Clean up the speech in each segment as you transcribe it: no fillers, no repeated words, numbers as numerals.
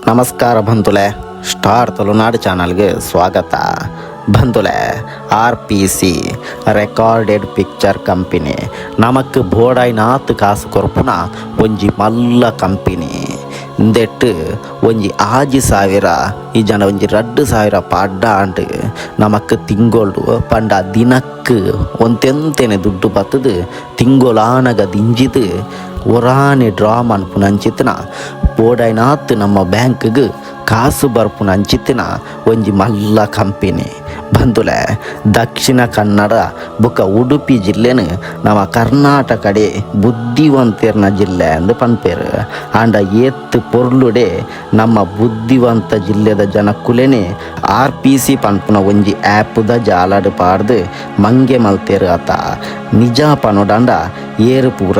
ನಮಸ್ಕಾರ ಬಂಧುಲೆ, ಸ್ಟಾರ್ ತುಳುನಾಡು ಚಾನಲ್ಗೆ ಸ್ವಾಗತ. ಬಂಧುಲೆ, RPC ರೆಕಾರ್ಡೆಡ್ ಪಿಕ್ಚರ್ ಕಂಪನಿ ನಮಕ್ ಬೋಡಾಯ್ನಾತ್ ಕಾಸು ಕೊರ್ಪುನ ಒಂಜಿ ಮಲ್ಲ ಕಂಪನಿ ಇಂದೆಟ್ಟು ಒಂಜಿ 6,000 ಈ ಜನ ಒಂಜಿ 2,000 ಪಾಡ್ಡ ಅಂಡ್ ನಮಕ್ ತಿಂಗೋಳು ಪಂಡ ದಿನಕ್ಕೆ ಒಂತೆಂತೆನೆ ದುಡ್ಡು ಬತ್ತದು ತಿಂಗೋಲಾನಗ ದಿಂಜಿದು ಒರಾನೆ ಡ್ರಾ ಮನ್ಪುನಂಚಿತ್ತಿನ ಬೋಡಾಯ್ನಾತ್ ನಮ್ಮ ಬ್ಯಾಂಕ್ಗೆ ಕಾಸು ಬರ್ಪುನಂಚಿತ್ತಿನ ಒಂಜಿ ಮಲ್ಲ ಕಂಪನಿ. ಬಂಧುಲೆ, ದಕ್ಷಿಣ ಕನ್ನಡ ಬೊಕ ಉಡುಪಿ ಜಿಲ್ಲೆನ ನಮ್ಮ ಕರ್ನಾಟಕಡೆ ಬುದ್ಧಿವಂತರ್ನ ಜಿಲ್ಲೆ ಅಂದು ಪನ್ಪೇರು. ಆಂಡ ಏತ್ ಪೊರ್ಲುಡೆ ನಮ್ಮ ಬುದ್ಧಿವಂತ ಜಿಲ್ಲೆದ ಜನಕ್ಕುಲೇನೆ RPC ಪನ್ಪುನ ಒಂಜಿ ಆ್ಯಪ್ದ ಜಾಲಾಡು ಪಾಡ್ದು ಮಂಗೆ ಮಲ್ತೇರು ಆತ. ನಿಜ ಪನೋಡಂಡ ಏರು ಪೂರ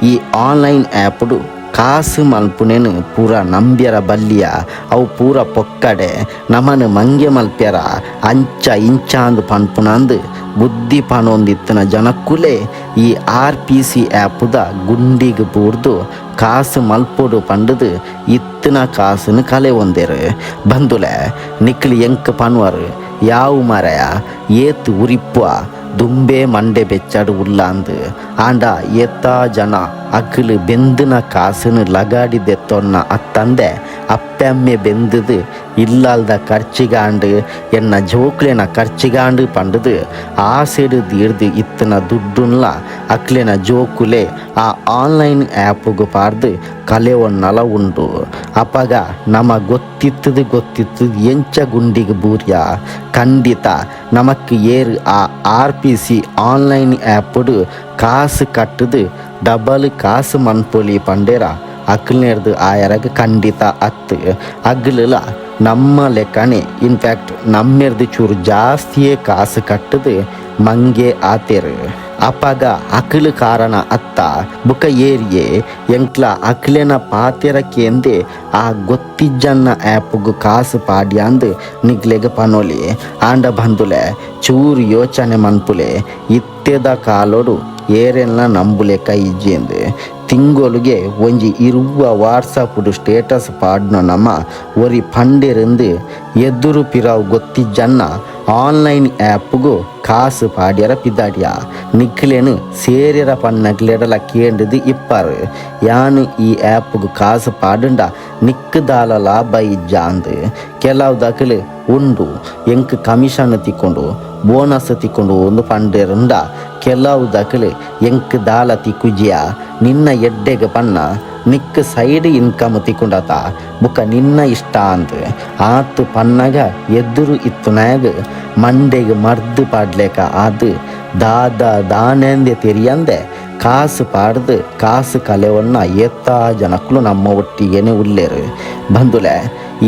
ಈ ಆನ್ಲೈನ್ ಆ್ಯಪ್ಡು ಕಾಸು ಮಲ್ಪುನೇನು ಪೂರ ನಂಬ್ಯರ ಬಲ್ಲಿಯ ಅವು ಪೂರ ಪೊಕ್ಕಡೆ ನಮನು ಮಂಗೆ ಮಲ್ಪ್ಯರ ಅಂಚ ಇಂಚಾಂದು ಪನ್ಪುನಂದು ಬುದ್ಧಿ ಪನೊಂದಿತ್ತಿನ ಜನಕ್ಕುಲೇ ಈ RPC ಆ್ಯಪ್ದ ಗುಂಡಿಗೆ ಬೂರ್ದು ಕಾಸು ಮಲ್ಪೊಡು ಪಂಡದು ಇತ್ತಿನ ಕಾಸುನು ಕಲೆ ಒಂದೇರು. ಬಂದುಲೆ ನಿಕ್ಲಿ ಎಂಕ್ ಪನ್ವರು ಯಾವ ಮರೆಯ ಏತ್ ಉರಿಪ್ಪುವ ದುಂಬೆ ಮಂಡೆ ಬೆಚ್ಚಾಡು ಉಲ್ಲಾಂದು ಆಂಡ ಎತ್ತ ಜನ ಅಕ್ಕಲು ಬೆಂದಿನ ಕಾಸನ್ನು ಲಗಾಡಿದೆತ್ತೊನ್ನ ಅತ್ತಂದೆ ಅಪ್ಪೆಮ್ಮೆ ಬೆಂದದು ಇಲ್ಲಲ್ದ ಖರ್ಚಿಗಾಂಡು ಎನ್ನ ಜೋಕ್ಲೆನ ಖರ್ಚಿಗಾಂಡು ಪಂಡದು ಆಸೆಡು ದೀರ್ದು ಇತ್ತನ ದುಡ್ಡುನ್ಲ ಅಕ್ಲೆನ ಜೋಕುಲೆ ಆ ಆನ್ಲೈನ್ ಆ್ಯಪ್ಗೆ ಪಾರ್ದು ಕಲೆ ಒನ್ನಲ ಉಂಡು. ಅಪಗ ನಮ ಗೊತ್ತಿತ್ತದು ಎಂಚ ಗುಂಡಿಗೆ ಬೂರ್ಯ ಖಂಡಿತ ನಮಕ್ ಏರು ಆ RPC ಆನ್ಲೈನ್ ಆ್ಯಪ್ಡು ಕಾಸು ಕಟ್ಟದು ಡಬಲ್ ಕಾಸು ಮನ್ಪೊಲಿ ಪಂಡೇರ ಅಕ್ಲೇರ್ದು ಆಯರಗ ಖಂಡಿತ ಅತ್ತು ಅಗ್ಲಿಲ್ಲ ನಮ್ಮ ಲೆಕ್ಕನೆ. ಇನ್ಫ್ಯಾಕ್ಟ್ ನಮ್ಮೆರ್ದು ಚೂರು ಜಾಸ್ತಿಯೇ ಕಾಸು ಕಟ್ಟದು ಮಂಗೆ ಆತೇರು. ಅಪಗ ಅಕ್ಲು ಕಾರಣ ಅತ್ತ ಬುಕ ಏರಿಯೇ ಎಂಕ್ಲ ಅಕ್ಲೆನ ಪಾತೆರಕ್ಕೆಂದೆ ಆ ಗೊತ್ತಿಜ್ಜನ್ನ ಆ್ಯಪ್ಗೂ ಕಾಸು ಪಾಡ್ಯಾಂದು ನಿಗ್ಲೆಗೆ ಪನೋಲಿ. ಆಂಡ ಬಂದುಲೆ ಚೂರು ಯೋಚನೆ ಮನ್ಪುಲೆ ಇತ್ತೆದ ಕಾಲೋಡು ಏರೆಲ್ಲ ನಂಬುಲೆಕ ಇಜ್ಜೆಂದು ತಿಂಗೊಲಿಗೆ ಒಂಜಿ ಇರುವ ವಾಟ್ಸಪ್ಡು ಸ್ಟೇಟಸ್ ಪಾಡ್ನ ನಮ್ಮ ಒರಿ ಪಂಡೆರೆಂದು ಎದುರು ಪಿರಾವು ಗೊತ್ತಿಜ್ಜನ್ನ ಆನ್ಲೈನ್ ಆ್ಯಪ್ಗೂ ಕಾಸು ಪಾಡ್ಯರ ಪಿದಾಡ್ಯ ನಿಕ್ಲೇನು ಸೇರ್ಯರ ಪನ್ನಗ್ಲೆಡಲ ಕೇಂದ್ರದು ಇಪ್ಪರು ಯಾನು ಈ ಆ್ಯಪ್ಗೂ ಕಾಸು ಪಾಡುಂಡ ನಿಕ್ಕದಾಲ ಲಾಭ ಇಜ್ಜ ಅಂದು ಕೆಲವು ದಕಲು ಉಂಡು ಎಂಕ್ ಕಮಿಷನ್ ತಿಕ್ಕೊಂಡು ಬೋನಸ್ ತಿಕ್ಕೊಂಡು ಒಂದು ಪಂಡೆರುಂಡ ಕೆಲವು ದಕಲು ಎಂಕ್ ದಾಲ ತಿಕ್ಕುಜಿಯ ನಿನ್ನ ಎಡ್ಡೆಗೆ ಪನ್ನ ನಿಕ್ಕ ಸೈಡ್ ಇನ್ಕಮ್ ತಿಕ್ಕೊಂಡಾತ ಬುಕ್ಕ ನಿನ್ನ ಇಷ್ಟ ಅಂತ ಆತು ಪನ್ನಗ ಎದುರು ಇತ್ತುನಾಗ ಮಂಡೆಗೆ ಮರ್ದು ಪಾಡ್ಲೇಕ ಅದು ದಾನೆಂದೆ ತೆರಿಯಂದೆ ಕಾಸು ಪಾಡ್ದು ಕಾಸು ಕಲೆವನ್ನ ಎತ್ತ ಜನಕ್ಕಳು ನಮ್ಮ ಒಟ್ಟಿಗೇನೆ ಉಲ್ಲೇರು. ಬಂದುಲೆ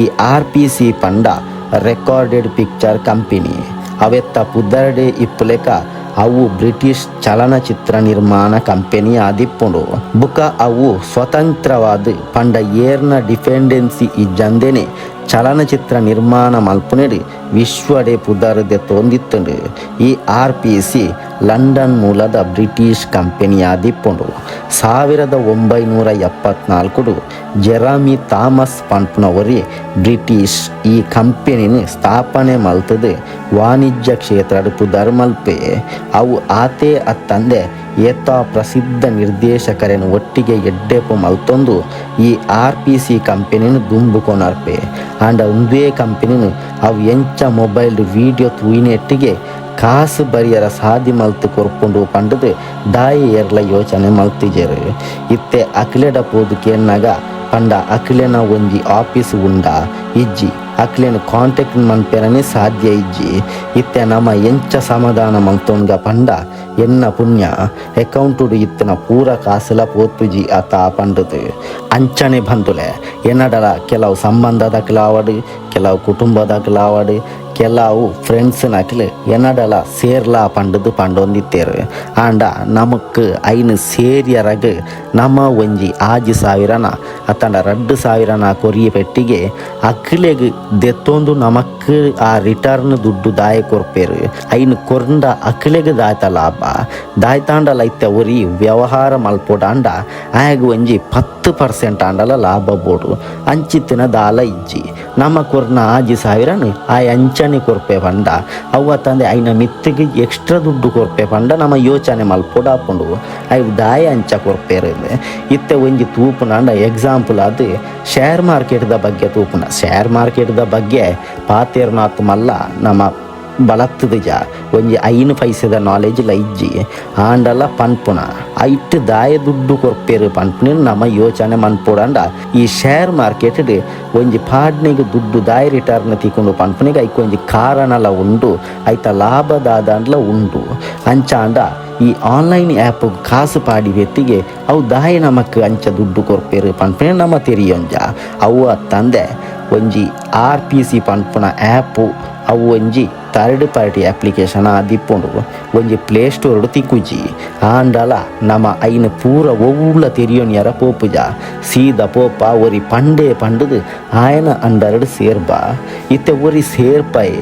ಈ RPC ಪಂಡ ರೆಕಾರ್ಡೆಡ್ ಪಿಕ್ಚರ್ ಕಂಪನಿ ಅವೆತ್ತ ಪುದರ್ಡೆ ಇಪ್ಪುಲೆಕ ಅವು ಬ್ರಿಟಿಷ್ ಚಲನಚಿತ್ರ ನಿರ್ಮಾಣ ಕಂಪನಿ ಆದಿಪ್ಪುಂಡು. ಬುಕ ಅವು ಸ್ವತಂತ್ರವಾದ ಪಂಡ ಏರ್ನ ಡಿಪೆಂಡೆನ್ಸಿ ಇಜ್ಜಂದೇನೆ ಚಲನಚಿತ್ರ ನಿರ್ಮಾಣ ಮಲ್ಪುನೆಡು ವಿಶ್ವಡೆ ಪುದರ್ದೆ ತೊಂದಿತ್ತುಂಡು. ಈ RPC ಲಂಡನ್ ಮೂಲದ ಬ್ರಿಟಿಷ್ ಕಂಪನಿ ಆದಿಪ್ಪುಂಡು. 1974 ಜೆರಮಿ ಥಾಮಸ್ ಪನ್ಪುನವರಿ ಬ್ರಿಟಿಷ್ ಈ ಕಂಪನಿನ ಸ್ಥಾಪನೆ ಮಲ್ತದು ವಾಣಿಜ್ಯ ಕ್ಷೇತ್ರ ಪುದರ್ ಮಲ್ಪೆ. ಅವು ಆತೆ ಅತ್ತಂದೆ ಏತ ಪ್ರಸಿದ್ಧ ನಿರ್ದೇಶಕರನ್ನು ಒಟ್ಟಿಗೆ ಎಡ್ಡೆಪು ಮಲ್ತೊಂದು ಈ RPC ಕಂಪನಿನ ದುಂಬುಕೊನರ್ಪೆ. ಆಂಡ ಒಂದೇ ಕಂಪನಿನ ಅವು ಎಂಚ ಮೊಬೈಲ್ ವೀಡಿಯೋ ತೂಯಿನೆಟ್ಟಿಗೆ ಕಾಸು ಬರಿಯರ ಸಾಧಿ ಮಲ್ತು ಕೊರ್ಕೊಂಡು ಪಂಡದು ದಾಯಿ ಏರ್ಲ ಯೋಚನೆ ಮಲ್ತಿಜೆರು. ಇತ್ತೆ ಅಕ್ಲೆಡ ಪೋದು ಕೇನ್ನಾಗ ಪಂಡ ಅಕ್ಲೆನ ಒಂಜಿ ಆಫೀಸ್ ಉಂಡ ಇಜ್ಜಿ ಅಕ್ಲೆನ ಕಾಂಟ್ಯಾಕ್ಟ್ ಮನ್ಪೆರನೆ ಸಾಧ್ಯ ಇಜ್ಜಿ. ಇತ್ತೆ ನಮ್ಮ ಎಂಚ ಸಮಾಧಾನ ಮಲ್ತೊನ್ಗ ಪಂಡ ಎನ್ನ ಪುಣ್ಯ ಅಕೌಂಟುಡು ಇತ್ತಿನ ಪೂರ ಕಾಸುಲ ಪೋತುಜಿ ಆತ ಪಂಡದು ಅಂಚನೆ. ಬಂದುಲೆ ಎನ್ನಡಲ ಕೆಲವು ಸಂಬಂಧದ ಕಿಲಾವಡು, ಕೆಲವು ಕುಟುಂಬದ ಕಿಲಾವಡು, ಕೆಲವು ಫ್ರೆಂಡ್ಸ್ ನಕ್ಲು ಎನ್ನಡಲ ಸೇರ್ಲಾ ಪಂಡದು ಪಂಡೊಂದಿತ್ತೇರು ಆಂಡ ನಮಕ್ ಐನು ಸೇರಿಯರಗ ನಮ್ಮ ಒಂಜಿ 6,000ನ ಅತ್ತಂಡ 2,000ನ ಕೊರಿಯ ಪೆಟ್ಟಿಗೆ ಅಕ್ಲೆಗ್ ದೆತ್ತೊಂದು ನಮಕ್ ಆ ರಿಟರ್ನ್ ದುಡ್ಡು ದಾಯ ಕೊರ್ಪೇರು ಐನು ಕೊರ್ಂಡ ಅಕ್ಲೆಗ್ ದಾಯ್ತ ಲಾಭ ದಾಯ್ತಾಂಡಲ ಇತ್ತೆ ಒರಿ ವ್ಯವಹಾರ ಮಲ್ಪೋಡಾಂಡ ಆಗ ಒಂಜಿ 10% ಆಂಡಲ ಲಾಭ ಬೋಡು ಅಂಚಿತ್ತಿನ ದಾಲ ಇಜ್ಜಿ ನಮ್ಮ ಕೊರ್ನ 6,000ನು ಆ ಅಂಚನೆ ಕೊರ್ಪೆ ಪಂಡ ಅವ್ವ ತಂದೆ ಐನ ಮಿತ್ತಿಗೆ ಎಕ್ಸ್ಟ್ರಾ ದುಡ್ಡು ಕೊರ್ಪೆ ಪಂಡ ನಮ್ಮ ಯೋಚನೆ ಮಲ್ಪೋಡು ಹಾಕೊಂಡು ಅವು ದಾಯ ಅಂಚ ಕೊರ್ಪೇರು ಇತ್ತೆ ಒಂಜಿ ತೂಪುನಾಂಡ ಎಕ್ಸಾಂಪಲ್ ಅದು ಶೇರ್ ಮಾರ್ಕೆಟ್ದ ಬಗ್ಗೆ ತೂಪುನ ಶೇರ್ ಮಾರ್ಕೆಟ್ದ ಬಗ್ಗೆ ಪಾತೇರ್ನಾಥ್ ಮಲ್ಲ ನಮ್ಮ ಬಳತ್ತದ ಜಾ ಒಂಜಿ 5 ಪೈಸದ ನಾಲೆಜ್ಲ ಇಜ್ಜಿ ಆಂಡಲ ಪನ್ಪುನ ಐಟ್ ದಾಯ ದುಡ್ಡು ಕೊರ್ಪೇರು ಪನ್ಪುನ ನಮ್ಮ ಯೋಚನೆ ಮನ್ಪೋಡಂಡ ಈ ಶೇರ್ ಮಾರ್ಕೆಟ್ ಒಂಜಿ ಪಾಡ್ನಿಗೆ ದುಡ್ಡು ದಾಯ ರಿಟರ್ನ್ ತಿಕ್ಕೊಂಡು ಪನ್ಪುನಿಗೆ ಐಕ್ ಒಂಜಿ ಕಾರಣಲ ಉಂಡು ಐತ ಲಾಭದಾದಂಡ್ಲ ಉಂಡು ಅಂಚಾಂಡ ಈ ಆನ್ಲೈನ್ ಆ್ಯಪ್ ಕಾಸು ಪಾಡಿ ವ್ಯಕ್ತಿಗೆ ಅವು ದಾಯ ನಮಕ್ ಅಂಚ ದುಡ್ಡು ಕೊರ್ಪೇರು ಪನ್ಪುನ ನಮ್ಮ ತೆರಿಯೊಂಜ ಅವು ತಂದೆ ಒಂಜಿ RPC ಪನ್ಪುನ ಆ್ಯಪು ಅವು ಒಂಜಿ ಥರ್ಡ್ ಪಾರ್ಟಿ ಅಪ್ಲಿಕೇಶನ್ ದಿಪ್ಪುಂಡು ಒಂಜಿ ಪ್ಲೇ ಸ್ಟೋರ್ಡು ತಿಕ್ಕುಜಿ ಆಂಡಲ ನಮ್ಮ ಐನು ಪೂರ ಒವ್ವುಲ ತೆರಿಯೋನ್ಯರ ಪೋಪುಜ ಸೀದ ಪೋಪ ಒರಿ ಪಂಡೇ ಪಂಡದು ಆಯನ ಅಂಡರ್ಡ್ ಸೇರ್ಬ ಇತ್ತೆ ಒರಿ ಸೇರ್ಪಾಯ್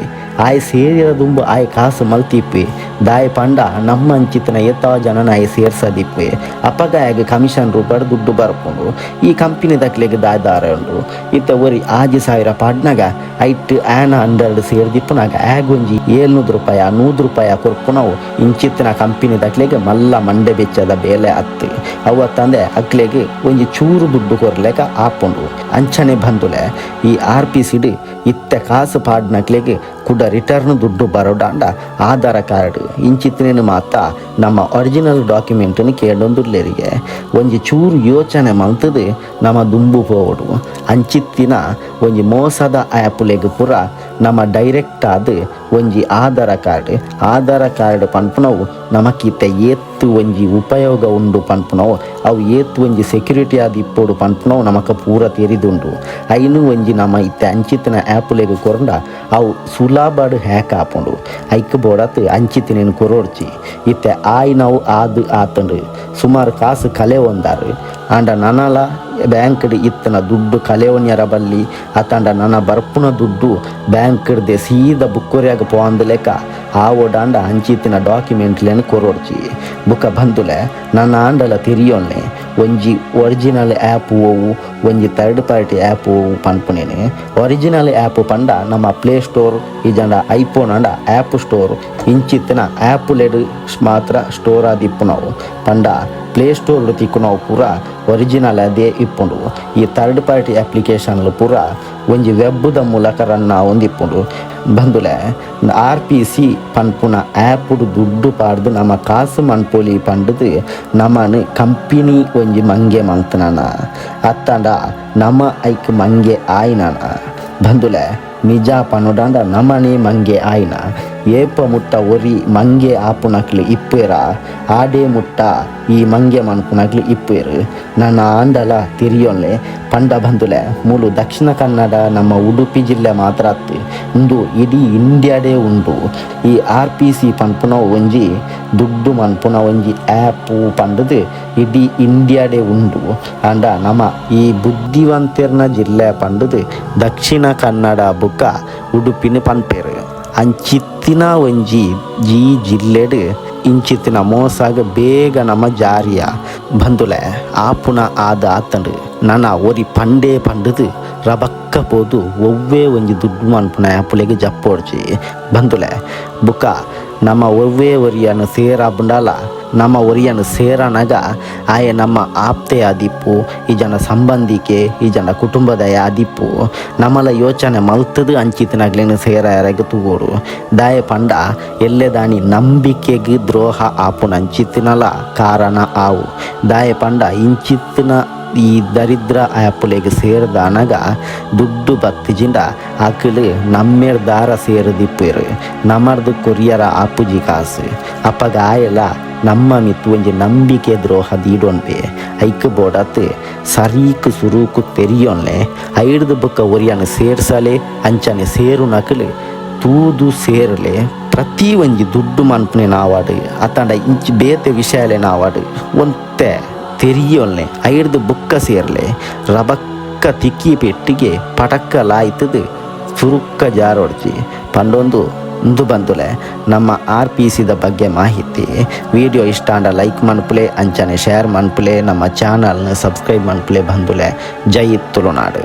ಆಯ್ ಸೇರಿರ ದುಂಬು ಆಯ್ ಕಾಸು ಮಲ್ತಿಪ್ಪೆ ದಾಯ ಪಂಡ ನಮ್ಮ ಅಂಚಿತ್ತಿನ ಎತ್ತ ಜನನ ಆಯ್ ಸೇರ್ಸದಿಪ್ಪೆ ಅಪ್ಪಗ ಆಗ ಕಮಿಷನ್ ರೂಪಾಯಿ ದುಡ್ಡು ಬರ್ಕೊಂಡು ಈ ಕಂಪನಿ ದಕ್ಲೆಗೆ ದಾಯದಾರ ಉಂಡು ಇತ್ತ ಒರಿ 6,000 ಪಾಡ್ನಾಗ ಐಟ್ ಆ್ಯನ ಅಂಡರ್ಡ್ ಸೇರ್ದಿಪ್ಪುನಾಗ ಆಗ ಒಂಜಿ 700 ರೂಪಾಯಿ 100 ರೂಪಾಯಿ ಕೊರ್ಪುನವು ಇಂಚಿತ್ತಿನ ಕಂಪನಿ ದಕ್ಲೆಗೆ ಮಲ್ಲ ಮಂಡೆ ಬೆಚ್ಚದ ಬೇಲೆ ಹತ್ತಿ ಅವತ್ತಂದೆ ಅಕ್ಲೆಗೆ ಒಂಜಿ ಚೂರು ದುಡ್ಡು ಕೊರ್ಲೆಕ ಆಪುಂಡು ಅಂಚನೆ ಬಂದುಲೆ ಈ RPC ಇತ್ತೆ ಕಾಸು ಪಾಡ್ನಕ್ಲೆಗೆ ಕುಡ ರಿಟರ್ನ್ ದುಡ್ಡು ಬರೋಡಾಂಡ ಆಧಾರ ಕಾರ್ಡ್ ಇಂಚಿತ್ತಿನ ಮಾತ ನಮ್ಮ ಒರಿಜಿನಲ್ ಡಾಕ್ಯುಮೆಂಟನ್ನು ಕೇಳೊಂದುರ್ಲೇರಿಗೆ ಒಂಜಿ ಚೂರು ಯೋಚನೆ ಮಲ್ತದು ನಮ್ಮ ದುಂಬು ಪೋವಡು ಅಂಚಿತ್ತಿನ ಒಂಜಿ ಮೋಸದ ಆ್ಯಪ್ಲೆಗ್ ಪುರ ನಮ್ಮ ಡೈರೆಕ್ಟ್ ಆದ ಒಂಜಿ ಆಧಾರ ಕಾರ್ಡ್ ಪನ್ಪುನವು ನಮಕಿತ್ತೆ ಏತ್ತು ಒಂಜಿ ಉಪಯೋಗ ಉಂಡು ಪನ್ಪುನವು ಅವು ಏತ್ತು ಒಂಜಿ ಸೆಕ್ಯೂರಿಟಿ ಆದ ಇಪ್ಪೋಡು ಪನ್ಪುನವು ನಮಕ ಪೂರ ತೆರಿದುಂಡು ಐನು ಒಂಜಿ ನಮ್ಮ ಇತ್ತೆ ಅಂಚಿತ್ತಿನ ಆ್ಯಪ್ಲೆಗ್ ಕೊರಂಡ ಅವು ಸುಲಭಡ್ ಹ್ಯಾಕ್ ಆಪುಂಡು ಐಕ್ ಬೋಡತ್ ಅಂಚಿತ್ತಿನ ಕೊರೋಡ್ಚಿ ಇತ್ತೆ ಆಯ್ನವು ಆದು ಆತಂಡು ಸುಮಾರು ಕಾಸು ಕಲೆ ಒಂದಾರು ಆಂಡ ನನಲ ಬ್ಯಾಂಕ್ಡ್ ಇತ್ತನ ದುಡ್ಡು ಕಲೆವನ್ಯರ ಬಲ್ಲಿ ಅತ್ತಂಡ ನನ್ನ ಬರ್ಪುನ ದುಡ್ಡು ಬ್ಯಾಂಕ್ಡ್ದೆ ಸೀದ ಬುಕ್ಕೊರಿಯಾಗ ಪೋಂದ ಲೆಕ್ಕ ಆವೋಡಾಂಡ ಅಂಚಿತ್ತಿನ ಡಾಕ್ಯುಮೆಂಟ್ಲೇನು ಕೊರೋಡ್ಚಿ ಬುಕ್ಕ ಬಂದುಲೆ ನನ್ನ ಆಂಡಲ ತಿರಿಯೋನ್ನೆ ಒಂಜಿ ಒರಿಜಿನಲ್ ಆ್ಯಪ್ ಓವು ಒಂಜಿ ಥರ್ಡ್ ಪಾರ್ಟಿ ಆ್ಯಪ್ ಓವು ಪನ್ಪುನೇನೆ ಒರಿಜಿನಲ್ ಆ್ಯಪ್ ಪಂಡ ನಮ್ಮ ಪ್ಲೇ ಸ್ಟೋರ್ ಈಜಂಡ ಐಫೋನ್ ಅಂಡ ಆ್ಯಪ್ ಸ್ಟೋರ್ ಇಂಚಿತ್ತಿನ ಆ್ಯಪ್ಲೆಡ್ ಮಾತ್ರ ಸ್ಟೋರ್ ಆದಿಪ್ಪುನವು ಪಂಡ ಪ್ಲೇ ಸ್ಟೋರ್ ತಿಕ್ಕುನವು ಪೂರ ಒರಿಜಿನಲ್ ಅದೇ ಇಪ್ಪುಂಡು ಈ ಥರ್ಡ್ ಪಾರ್ಟಿ ಅಪ್ಲಿಕೇಶನ್ಲು ಪೂರ ಒಂಜಿ ವೆಬ್ದ ಮೂಲಕ ರನ್ ಒಂದಿಪ್ಪುಂಡು ಬಂದುಲೆ RPC ಪನ್ಪುನ ಆ್ಯಪ್ಡು ದುಡ್ಡು ಪಾಡ್ದು ನಮ್ಮ ಕಾಸು ಮನ್ಪೊಲಿ ಪಂಡದು ನಮ್ಮನು ಕಂಪನಿ ಒಂಜಿ ಮಂಗೆ ಮಲ್ತನನ ಅತ್ತಂಡ ನಮ್ಮ ಐಕ್ ಮಂಗೆ ಆಯ್ನನ ಬಂದುಲೆ ನಿಜ ಪನುಡಾಂಡ ನಮನೆ ಮಂಗೆ ಆಯ್ನ ಏಪ ಮುಟ್ಟ ಒರಿ ಮಂಗೆ ಆಪುನಕ್ಲು ಇಪ್ಪೇರ ಆಡೇ ಮುಟ್ಟ ಈ ಮಂಗೆ ಮನ್ಪುನಕ್ಲು ಇಪ್ಪೇರು ನನ್ನ ಆಂಡಲ ತಿರಿಯೊನ್ಲೆ ಪಂಡ ಬಂದುಲೆ ಮೂಲು ದಕ್ಷಿಣ ಕನ್ನಡ ನಮ್ಮ ಉಡುಪಿ ಜಿಲ್ಲೆ ಮಾತ್ರ ಅತ್ತು ಇಂದು ಇಡೀ ಇಂಡಿಯಾಡೇ ಉಂಡು ಈ RPC ಪನ್ಪುನ ಒಂಜಿ ದುಡ್ಡು ಮನ್ಪುನ ಒಂಜಿ ಆ್ಯಪು ಪಂಡದು ಇಡೀ ಇಂಡಿಯಾಡೇ ಉಂಡು ಅಂಡ ನಮ್ಮ ಈ ಬುದ್ಧಿವಂತರ್ನ ಜಿಲ್ಲೆ ಪಂಡದು ದಕ್ಷಿಣ ಕನ್ನಡ ಬುಕ್ಕ ಉಡುಪಿನ ಪನ್ಪೇರು ಅಂಚಿತ್ತಿನ ಒಂಜಿ ಜಿಲ್ಲೆಡ್ ಇಂಚಿತ್ತಿನ ಮೋಸಾಗ ಬೇಗ ನಮ್ಮ ಜಾರಿಯ ಬಂದುಲೆ ಆಪುನ ಆದ ಆತಂಡು ನನ್ನ ಒರಿ ಪಂಡೇ ಪಂಡದು ರಬಕ್ಕ ಪೋದು ಒವ್ವೇ ಒಂಜಿ ದುಡ್ಡು ಮನ್ಪುನ ಆ್ಯಪ್ಲೆಗೆ ಜಪ್ಪೋಡ್ಚಿ ಬಂದುಲೆ ಬುಕ್ಕ ನಮ್ಮ ಒವ್ವೇ ಒರಿಯನ್ನು ಸೇರಾಬುಂಡಾಲ ನಮ್ಮ ಒರಿಯನ್ನು ಸೇರನಗ ಆಯ ನಮ್ಮ ಆಪ್ತೆ ಆದಿಪ್ಪು ಈ ಜನ ಸಂಬಂಧಿಕೆ ಈ ಜನ ಕುಟುಂಬದ ಆದಿಪ್ಪು ನಮ್ಮಲ ಯೋಚನೆ ಮಲ್ತದು ಅಂಚಿತ್ತಿನಾಗ್ಲೇನು ಸೇರ ಯಾರಾಗ ತೂಗೋಡು ದಾಯ ಪಂಡ ಎಲ್ಲೆ ದಾನಿ ನಂಬಿಕೆಗೆ ದ್ರೋಹ ಆಪುನ ಅಂಚಿತ್ತಿನಲ ಕಾರಣ ಆವು ದಾಯ ಪಂಡ ಇಂಚಿತ್ತಿನ ಈ ದರಿದ್ರ ಆ್ಯಪ್ಲೆಗೆ ಸೇರಿದಾನಾಗ ದುಡ್ಡು ಬತ್ತಿಜಿಂದ ಆಕಲು ನಮ್ಮೇರ್ ದಾರ ಸೇರದಿಪ್ಪೇರು ನಮ್ಮರ್ದು ಕೊರಿಯರ ಆಪುಜಿ ಕಾಸು ಅಪ್ಪಗ ಆಯಲ್ಲ ನಮ್ಮ ಮಿತ್ತು ಒಂಜಿ ನಂಬಿಕೆ ದ್ರೋಹ ದೀಡೊನ್ಪೆ ಐಕ್ ಬೋಡತ್ ಸರೀಕು ಸುರೂಕು ತೆರಿಯೊನ್ಲೆ ಐಡ್ದು ಬುಕ್ಕ ಒರಿಯನು ಸೇರ್ಸಲೆ ಅಂಚನೆ ಸೇರು ನಕಲು ತೂದು ಸೇರಲೆ ಪ್ರತಿ ಒಂಜಿ ದುಡ್ಡು ಮನ್ಪುನೆ ನಾವಾಡು ಅತಂಡ ಇಂಚಿ ಬೇತೆ ವಿಷಯಲೆ ನಾವಾಡು ಒಂತೆ ತೆರಿಯೋಲ್ನೆ ಐಡ್ದು ಬುಕ್ಕ ಸೇರ್ಲೆ ರಬಕ್ಕ ತಿಕ್ಕಿ ಪೆಟ್ಟಿಗೆ ಪಟಕ್ಕ ಲಾಯ್ತದು ಸುರುಕ್ಕ ಜಾರೊಡ್ಚಿ ಪಂಡೊಂದು ಇಂದು ಬಂದುಲೆ ನಮ್ಮ RPCದ ಬಗ್ಗೆ ಮಾಹಿತಿ. ವಿಡಿಯೋ ಇಷ್ಟ ಅಂಡ ಲೈಕ್ ಮನ್ಪುಲೆ ಅಂಚನೆ ಶೇರ್ ಮನ್ಪುಲೆ ನಮ್ಮ ಚಾನಲ್ನ ಸಬ್ಸ್ಕ್ರೈಬ್ ಮನ್ಪುಲೆ ಬಂದುಲೆ. ಜೈ ತುಳುನಾಡು.